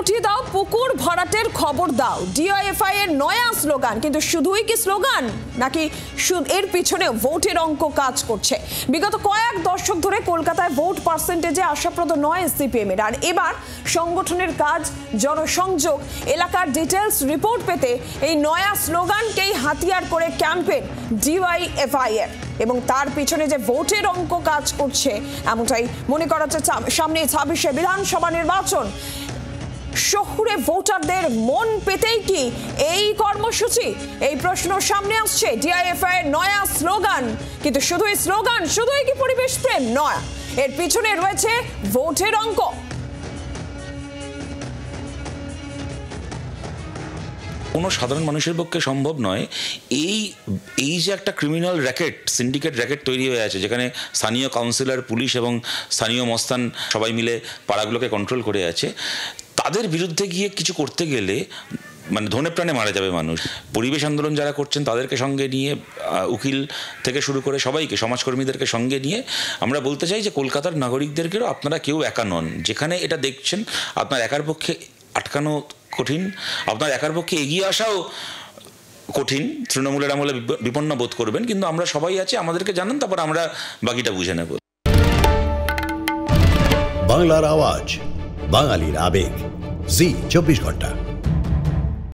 লুটিয়ে দাও, পুকুর ভরাটের খবর দাও, ডিওএফআই এর নয়া স্লোগান। কিন্তু শুধুই কি স্লোগান, নাকি এর পিছনে ভোটের অঙ্ক কাজ করছে? বিগত কয়েক দশক ধরে কলকাতায় ভোট পার্সেন্টেজে আশাপ্রদ নয় সিপিএম এর, আর এবার সংগঠনের কাজ জনসংযোগ, এলাকার ডিটেলস রিপোর্ট পেতে এই নয়া স্লোগানকেই হাতিয়ার করে ক্যাম্পেন ডিওয়াইএফআই এর, এবং তার পিছনে যে ভোটের অঙ্ক কাজ করছে এমনটাই মনে করা হচ্ছে। সামনে 26শে বিধানসভা নির্বাচন, শহুরে ভোটারদের মন পেতেই কি এই কর্মসূচি? এই প্রশ্ন সামনে আসছে। ডিওয়াইএফআই এর নয়া স্লোগান, কিন্তু শুধুই স্লোগান, শুধুই কি পরিবেশ প্রেম নয়, এর পিছনে রয়েছে ভোটের অঙ্ক। কোনো সাধারণ মানুষের পক্ষে সম্ভব নয় এই যে একটা ক্রিমিনাল র্যাকেট, সিন্ডিকেট র্যাকেট তৈরি হয়ে আছে, যেখানে স্থানীয় কাউন্সিলর, পুলিশ এবং স্থানীয় মস্তান সবাই মিলে পাড়াগুলোকে কন্ট্রোল করে আছে, তাদের বিরুদ্ধে গিয়ে কিছু করতে গেলে মানে ধনে প্রাণে মারা যাবে মানুষ। পরিবেশ আন্দোলন যারা করছেন তাদেরকে সঙ্গে নিয়ে, উকিল থেকে শুরু করে সবাইকে, সমাজকর্মীদেরকে সঙ্গে নিয়ে আমরা বলতে চাই যে কলকাতার নাগরিকদেরকেও আপনারা কেউ একা নন। যেখানে এটা দেখছেন আপনার একার পক্ষে আটকানো কঠিন, আপনার একার পক্ষে এগিয়ে আসাও কঠিন, তৃণমূলের আমলে বিপন্ন বোধ করবেন, কিন্তু আমরা সবাই আছি, আমাদেরকে জানান, তারপর আমরা বাকিটা বুঝে নেব। বাংলার আওয়াজ, বাঙালির আবেগ, জি 24 ঘন্টা।